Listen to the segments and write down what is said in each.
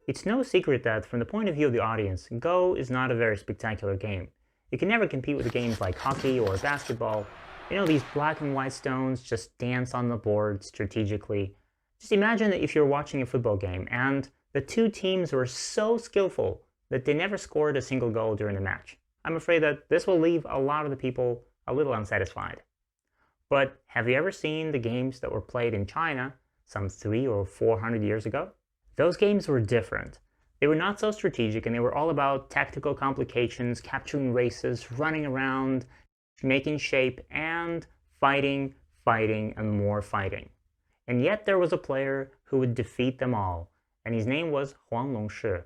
It's no secret that, from the point of view of the audience, Go is not a very spectacular game. You can never compete with games like hockey or basketball. These black and white stones just dance on the board strategically. Just imagine that if you're watching a football game and the two teams were so skillful that they never scored a single goal during the match. I'm afraid that this will leave a lot of the people a little unsatisfied. But have you ever seen the games that were played in China some 300 or 400 years ago? Those games were different. They were not so strategic, and they were all about tactical complications, capturing races, running around, making shape, and fighting, and more fighting. And yet there was a player who would defeat them all, and his name was Huang Longshi.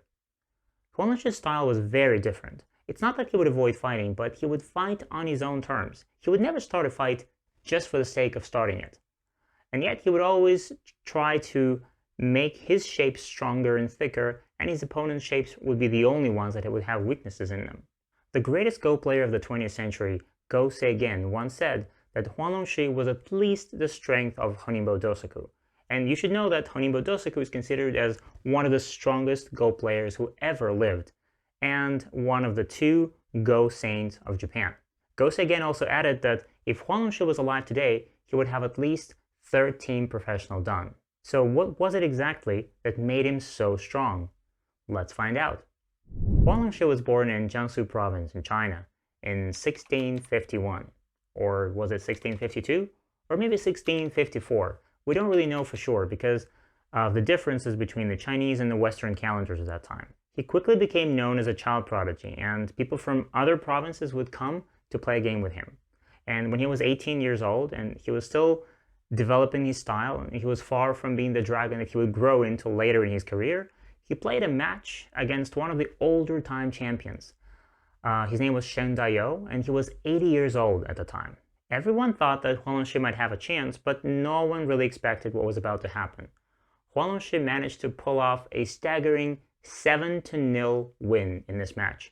Huang Longshi's style was very different. It's not that he would avoid fighting, but he would fight on his own terms. He would never start a fight just for the sake of starting it. And yet he would always try to make his shapes stronger and thicker, and his opponent's shapes would be the only ones that would have weaknesses in them. The greatest Go player of the 20th century, Go Seigen, once said that Huang Longshi was at least the strength of Honinbo Dosaku. And you should know that Honinbo Dosaku is considered as one of the strongest Go players who ever lived, and one of the two Go saints of Japan. Go Seigen also added that if Huang Longshi was alive today, he would have at least 13 professional dan. So what was it exactly that made him so strong? Let's find out. Huang Longshi was born in Jiangsu province in China in 1651. Or was it 1652? Or maybe 1654. We don't really know for sure because of the differences between the Chinese and the Western calendars at that time. He quickly became known as a child prodigy, and people from other provinces would come to play a game with him. And when he was 18 years old, and he was still developing his style, and he was far from being the dragon that he would grow into later in his career, he played a match against one of the older time champions. His name was Shen Daiyou, and he was 80 years old at the time. Everyone thought that Huang Longshi might have a chance, but no one really expected what was about to happen. Huang Longshi managed to pull off a staggering 7-0 win in this match.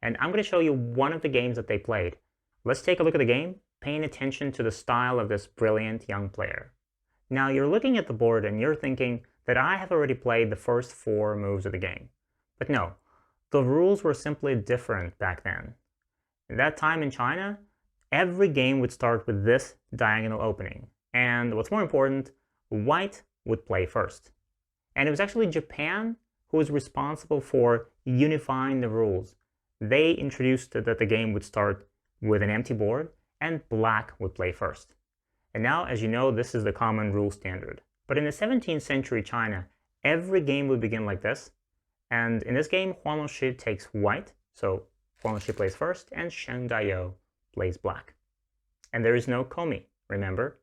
And I'm going to show you one of the games that they played. Let's take a look at the game, paying attention to the style of this brilliant young player. Now you're looking at the board and you're thinking that I have already played the first 4 moves of the game. But no, the rules were simply different back then. At that time in China, every game would start with this diagonal opening. And what's more important, white would play first. And it was actually Japan who was responsible for unifying the rules. They introduced that the game would start with an empty board and black would play first. And now, as you know, this is the common rule standard. But in the 17th century China, every game would begin like this. And in this game, Huang Longshi takes white, so Huang Longshi plays first, and Shen Daiyou plays black. And there is no komi, remember?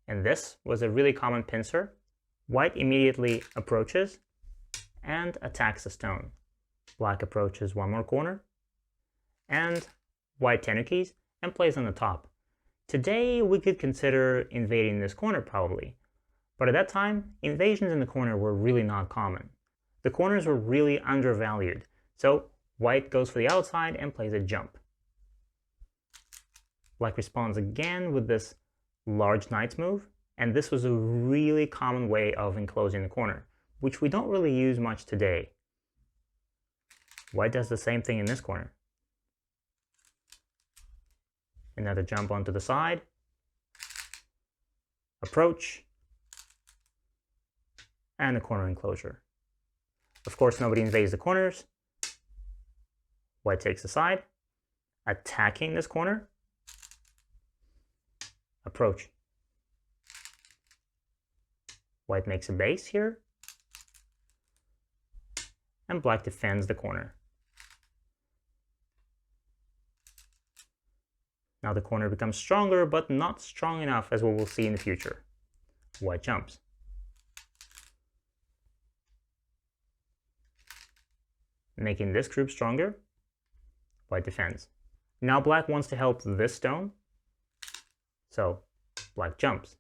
And this was a really common pincer. White immediately approaches and attacks a stone. Black approaches one more corner, and white tenukis and plays on the top. Today, we could consider invading this corner probably, but at that time, invasions in the corner were really not common. The corners were really undervalued, so white goes for the outside and plays a jump. Black responds again with this large knight's move, and this was a really common way of enclosing the corner, which we don't really use much today. White does the same thing in this corner. Another jump onto the side, approach, and a corner enclosure. Of course, nobody invades the corners. White takes the side, attacking this corner, approach. White makes a base here, and black defends the corner. Now the corner becomes stronger, but not strong enough, as we will see in the future. White jumps. Making this group stronger, white defends. Now black wants to help this stone, so black jumps.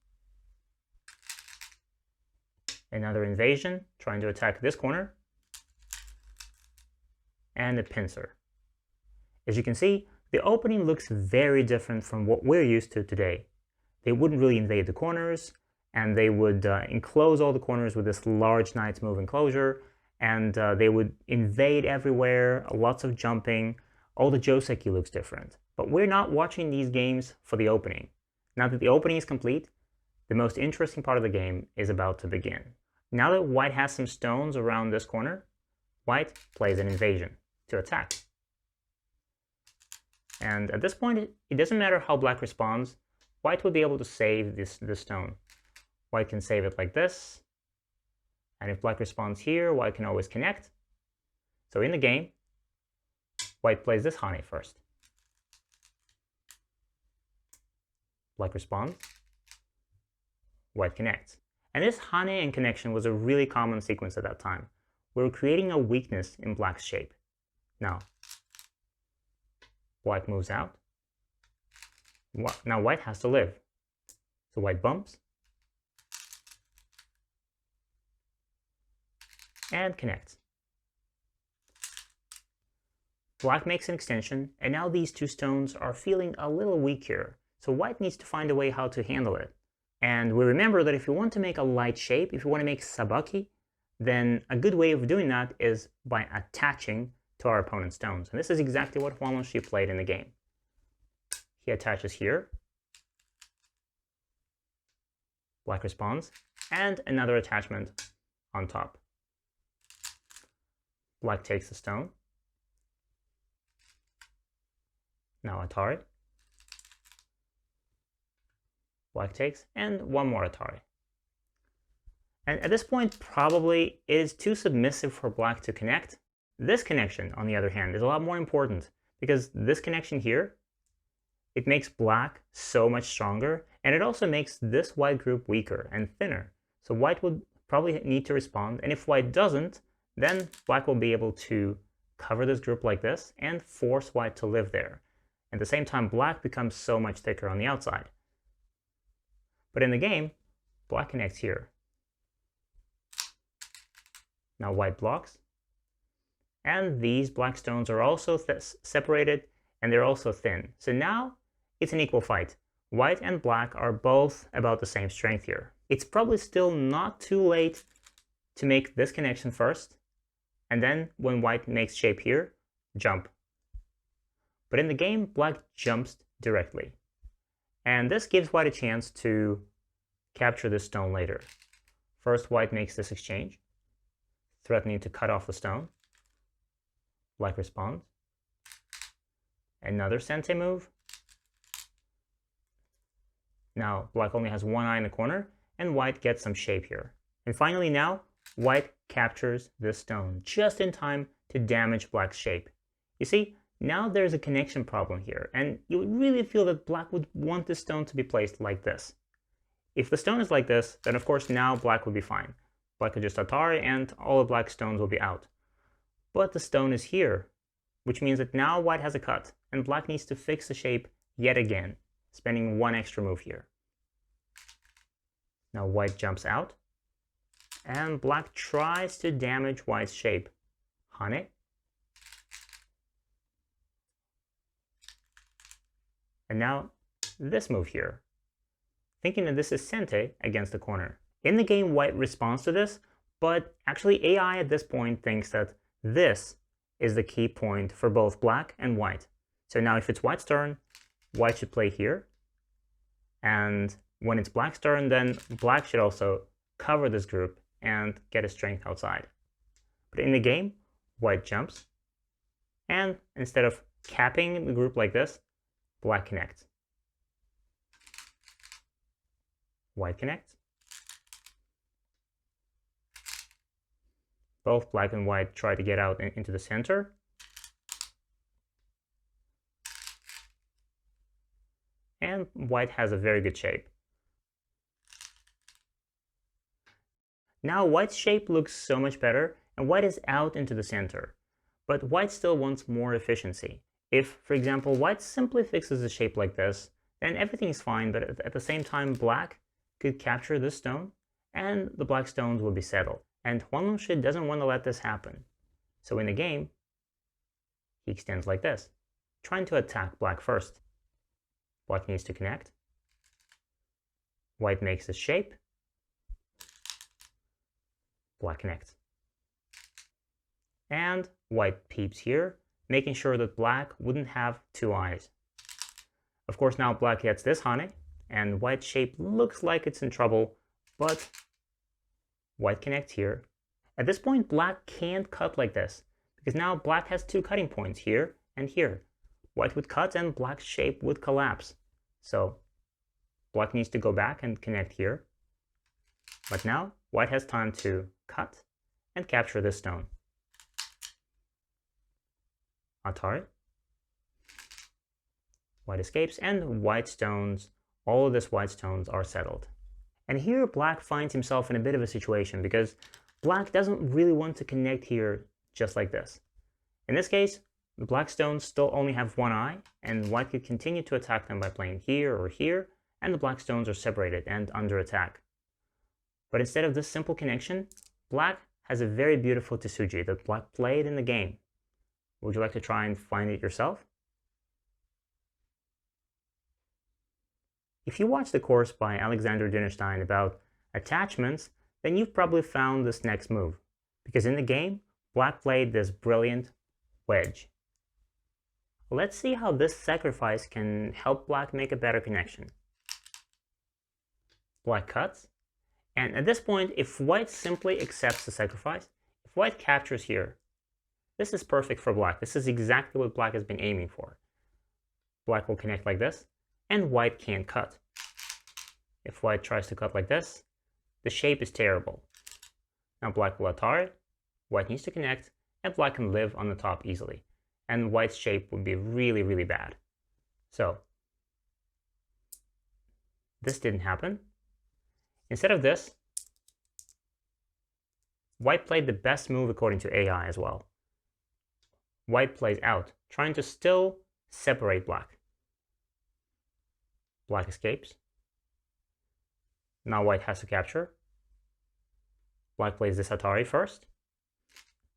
Another invasion, trying to attack this corner, and a pincer. As you can see, the opening looks very different from what we're used to today. They wouldn't really invade the corners, and they would enclose all the corners with this large knight's move enclosure, and they would invade everywhere, lots of jumping. All the Joseki looks different. But we're not watching these games for the opening. Now that the opening is complete, the most interesting part of the game is about to begin. Now that white has some stones around this corner, white plays an invasion to attack. And at this point, it doesn't matter how black responds, white will be able to save this stone. White can save it like this, and if black responds here, white can always connect. So in the game, white plays this Hane first. Black responds, white connects. And this Hane and connection was a really common sequence at that time. We were creating a weakness in black's shape. Now, white moves out. Now white has to live. So white bumps, and connects. Black makes an extension, and now these two stones are feeling a little weak here, so white needs to find a way how to handle it. And we remember that if you want to make a light shape, if you want to make sabaki, then a good way of doing that is by attaching to our opponent's stones. And this is exactly what Huan Longxi played in the game. He attaches here, black responds, and another attachment on top. Black takes the stone. Now Atari. Black takes, and one more Atari. And at this point, probably it is too submissive for black to connect. This connection, on the other hand, is a lot more important, because this connection here, it makes black so much stronger, and it also makes this white group weaker and thinner. So white would probably need to respond, and if white doesn't, then black will be able to cover this group like this and force white to live there. At the same time, black becomes so much thicker on the outside. But in the game, black connects here. Now white blocks. And these black stones are also separated, and they're also thin. So now it's an equal fight. White and black are both about the same strength here. It's probably still not too late to make this connection first, and then when white makes shape here, jump. But in the game, black jumps directly. And this gives white a chance to capture this stone later. First, white makes this exchange, threatening to cut off the stone. Black responds. Another sente move. Now, black only has one eye in the corner, and white gets some shape here. And finally now, white captures this stone just in time to damage black's shape. You see, now there's a connection problem here, and you would really feel that black would want this stone to be placed like this. If the stone is like this, then of course now black would be fine. Black could just Atari and all the black stones will be out. But the stone is here, which means that now white has a cut, and black needs to fix the shape yet again, spending one extra move here. Now white jumps out, and black tries to damage white's shape. Hane. And now this move here, thinking that this is sente against the corner. In the game, white responds to this, but actually AI at this point thinks that this is the key point for both black and white. So now if it's white's turn, white should play here. And when it's black's turn, then black should also cover this group and get his strength outside. But in the game, white jumps. And instead of capping the group like this, black connects. White connects. Both black and white try to get out into the center. And white has a very good shape. Now white's shape looks so much better, and white is out into the center. But white still wants more efficiency. If, for example, white simply fixes the shape like this, then everything is fine, but at the same time, black could capture this stone, and the black stones will be settled. And Huan Longxi doesn't want to let this happen. So in the game, he extends like this, trying to attack black first. Black needs to connect. White makes his shape, Black connects. And white peeps here, making sure that black wouldn't have two eyes. Of course, now black gets this honey, and white's shape looks like it's in trouble, but white connects here. At this point, black can't cut like this, because now black has two cutting points here and here. White would cut and black's shape would collapse. So black needs to go back and connect here. But now white has time to cut and capture this stone. Atari. White escapes, and white stones, all of this white stones are settled. And here black finds himself in a bit of a situation because black doesn't really want to connect here just like this. In this case, the black stones still only have one eye, and white could continue to attack them by playing here or here, and the black stones are separated and under attack. But instead of this simple connection, black has a very beautiful Tsuji that black played in the game. Would you like to try and find it yourself? If you watched the course by Alexander Dinnerstein about attachments, then you've probably found this next move, because in the game, black played this brilliant wedge. Let's see how this sacrifice can help black make a better connection. Black cuts, and at this point, if white simply accepts the sacrifice, if white captures here, this is perfect for black. This is exactly what black has been aiming for. Black will connect like this, and white can't cut. If white tries to cut like this, the shape is terrible. Now black will atari, white needs to connect, and black can live on the top easily. And white's shape would be really, really bad. So, this didn't happen. Instead of this, white played the best move according to AI as well. White plays out, trying to still separate black. Black escapes. Now white has to capture. Black plays this Atari first,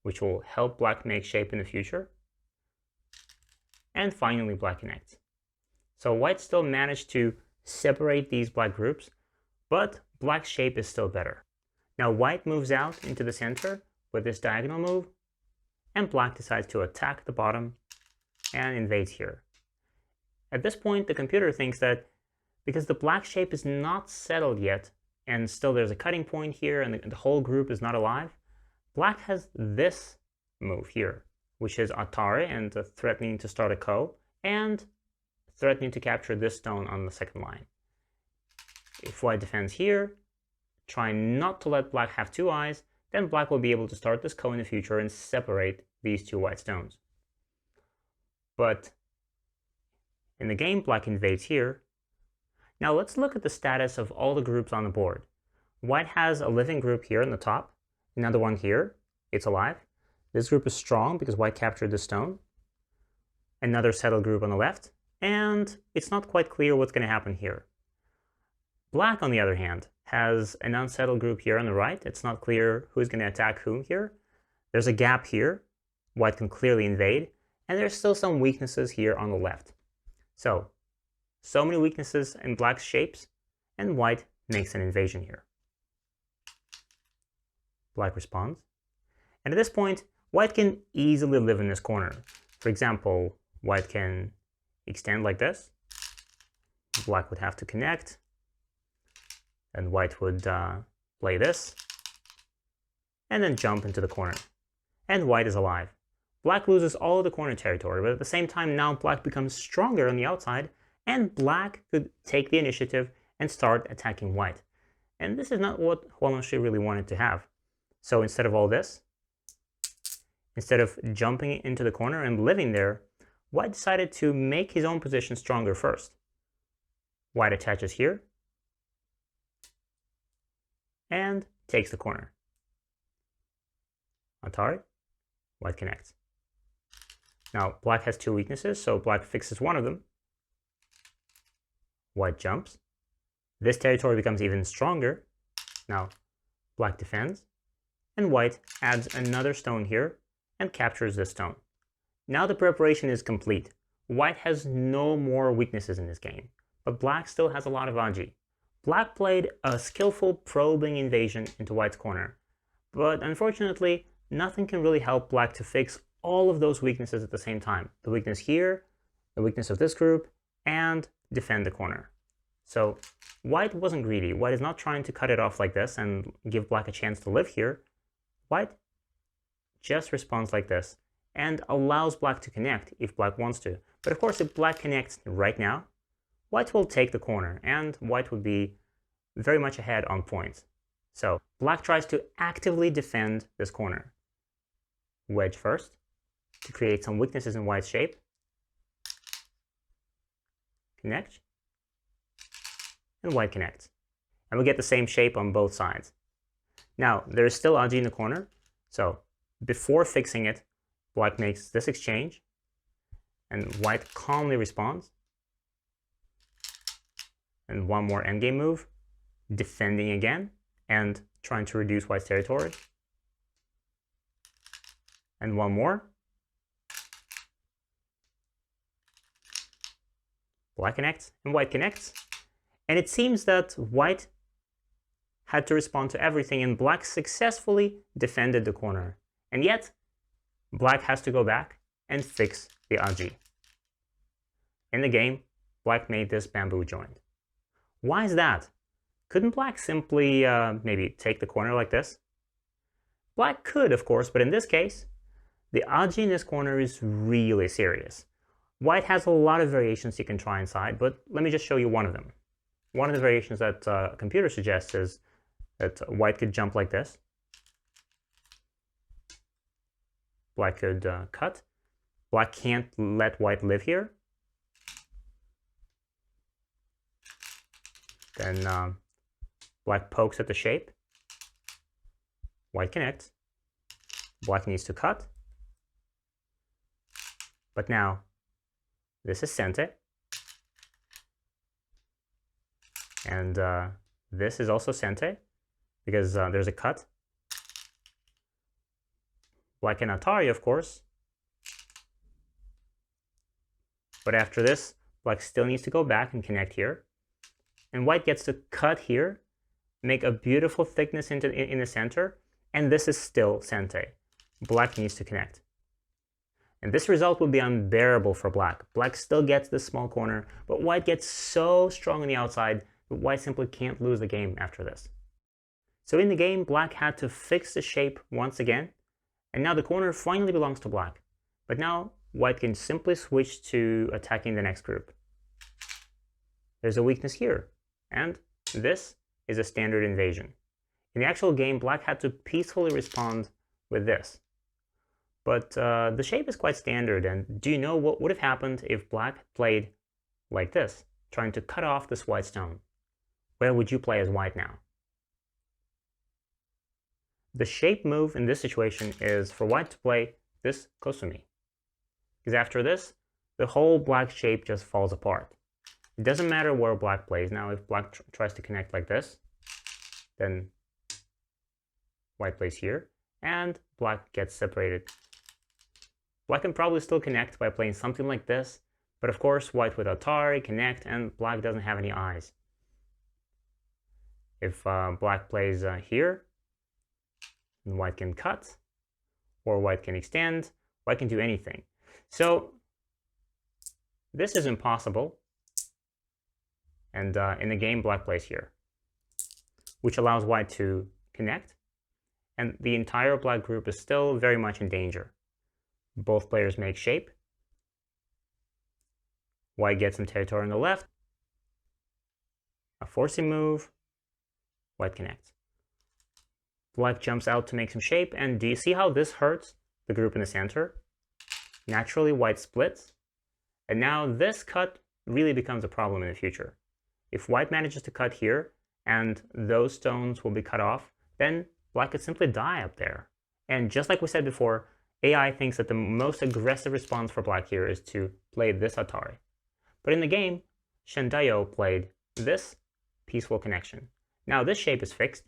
which will help black make shape in the future. And finally black connects. So white still managed to separate these black groups, but black's shape is still better. Now white moves out into the center with this diagonal move, and black decides to attack the bottom and invades here. At this point, the computer thinks that because the black shape is not settled yet, and still there's a cutting point here, and the whole group is not alive, black has this move here, which is Atari and threatening to start a Ko, and threatening to capture this stone on the second line. If white defends here, trying not to let black have two eyes, then black will be able to start this Ko in the future and separate these two white stones. But in the game, black invades here. Now let's look at the status of all the groups on the board. White has a living group here in the top, another one here, it's alive. This group is strong because white captured the stone. Another settled group on the left, and it's not quite clear what's going to happen here. Black, on the other hand, has an unsettled group here on the right. It's not clear who's going to attack whom here. There's a gap here. White can clearly invade, and there's still some weaknesses here on the left. So many weaknesses in black's shapes, and white makes an invasion here. Black responds. And at this point, white can easily live in this corner. For example, white can extend like this. Black would have to connect. And white would play this. And then jump into the corner. And white is alive. Black loses all of the corner territory, but at the same time, now black becomes stronger on the outside, and black could take the initiative and start attacking white. And this is not what Hualongshi really wanted to have. So instead of all this, instead of jumping into the corner and living there, white decided to make his own position stronger first. White attaches here and takes the corner. Atari, white connects. Now black has two weaknesses, so black fixes one of them. White jumps. This territory becomes even stronger. Now black defends, and white adds another stone here and captures this stone. Now the preparation is complete. White has no more weaknesses in this game, but black still has a lot of Aji. Black played a skillful probing invasion into white's corner, But unfortunately, nothing can really help black to fix all of those weaknesses at the same time. The weakness here, the weakness of this group, and defend the corner. So white wasn't greedy. White is not trying to cut it off like this and give black a chance to live here. White just responds like this and allows black to connect if black wants to. But of course, if black connects right now, white will take the corner and white would be very much ahead on points. So black tries to actively defend this corner. Wedge first to create some weaknesses in white's shape. Connect. And white connects. And we get the same shape on both sides. Now, there is still Aji in the corner. So before fixing it, black makes this exchange. And white calmly responds. And one more endgame move, defending again, and trying to reduce white's territory. And one more. Black connects, and white connects. And it seems that white had to respond to everything, and black successfully defended the corner. And yet, black has to go back and fix the Aji. In the game, black made this bamboo joint. Why is that? Couldn't black simply maybe take the corner like this? Black could, of course, but in this case, the Aji in this corner is really serious. White has a lot of variations you can try inside, but let me just show you one of them. One of the variations that a computer suggests is that white could jump like this. Black could cut. Black can't let white live here. Then black pokes at the shape. White connects. Black needs to cut. But now, this is Sente. And this is also Sente, because there's a cut. Black and Atari, of course. But after this, black still needs to go back and connect here. And white gets to cut here, make a beautiful thickness in the center, and this is still Sente. Black needs to connect. And this result will be unbearable for black. Black still gets this small corner, but white gets so strong on the outside that white simply can't lose the game after this. So in the game, black had to fix the shape once again, and now the corner finally belongs to black. But now white can simply switch to attacking the next group. There's a weakness here, and this is a standard invasion. In the actual game, black had to peacefully respond with this. But the shape is quite standard, and do you know what would have happened if black played like this, trying to cut off this white stone? Where would you play as white now? The shape move in this situation is for white to play this Kosumi. Because after this, the whole black shape just falls apart. It doesn't matter where black plays. Now, if black tries to connect like this, then white plays here, and black gets separated. Black can probably still connect by playing something like this, but of course white with Atari, connect, and black doesn't have any eyes. If black plays here, then white can cut, or white can extend, white can do anything. So this is impossible, and in the game black plays here, which allows white to connect, and the entire black group is still very much in danger. Both players make shape. White gets some territory on the left. A forcing move. White connects. Black jumps out to make some shape, and do you see how this hurts the group in the center? Naturally, white splits, and now this cut really becomes a problem in the future. If white manages to cut here, and those stones will be cut off, then black could simply die up there. And just like we said before, AI thinks that the most aggressive response for black here is to play this Atari. But in the game, Shendayo played this peaceful connection. Now this shape is fixed,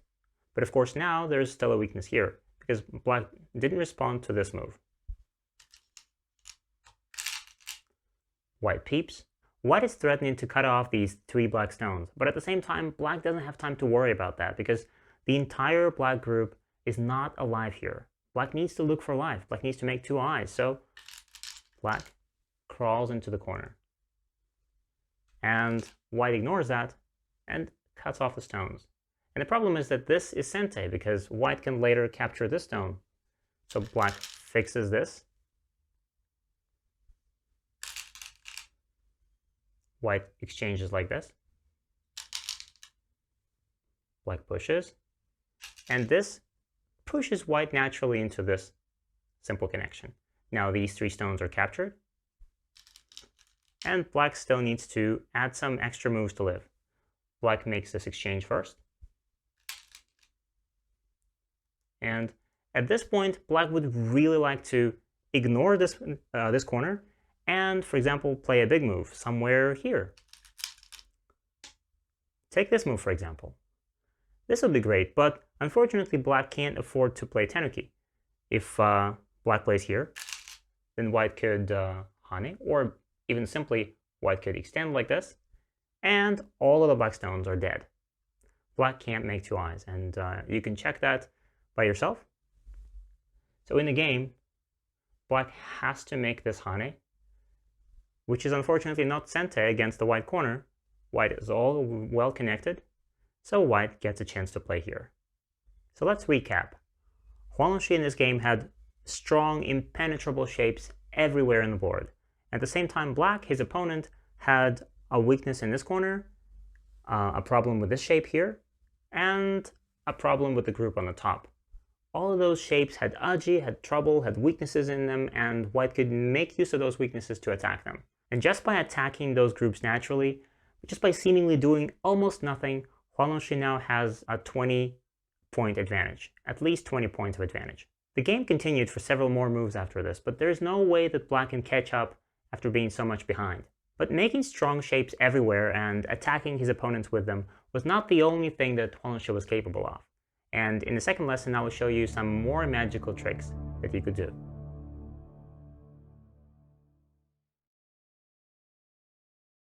but of course now there's still a weakness here, because black didn't respond to this move. White peeps. White is threatening to cut off these 3 black stones, but at the same time, black doesn't have time to worry about that, because the entire black group is not alive here. Black needs to look for life. Black needs to make 2 eyes. So black crawls into the corner. And white ignores that and cuts off the stones. And the problem is that this is Sente, because white can later capture this stone. So black fixes this. White exchanges like this. Black pushes. And this pushes white naturally into this simple connection. Now these 3 stones are captured. And black still needs to add some extra moves to live. Black makes this exchange first. And at this point, black would really like to ignore this, this corner and, for example, play a big move somewhere here. Take this move, for example. This would be great, but unfortunately, black can't afford to play Tenuki. If black plays here, then white could Hane, or even simply, white could extend like this, and all of the black stones are dead. Black can't make 2 eyes, and you can check that by yourself. So in the game, black has to make this Hane, which is unfortunately not Sente against the white corner. White is all well connected, so white gets a chance to play here. So let's recap. Huanglongxi in this game had strong, impenetrable shapes everywhere in the board. At the same time, black, his opponent, had a weakness in this corner, a problem with this shape here, and a problem with the group on the top. All of those shapes had aji, had trouble, had weaknesses in them, and white could make use of those weaknesses to attack them. And just by attacking those groups naturally, just by seemingly doing almost nothing, Huanglongxi now has a 20-point advantage, at least 20 points of advantage. The game continued for several more moves after this, but there's no way that black can catch up after being so much behind. But making strong shapes everywhere and attacking his opponents with them was not the only thing that Huanglongxi was capable of. And in the second lesson, I will show you some more magical tricks that he could do.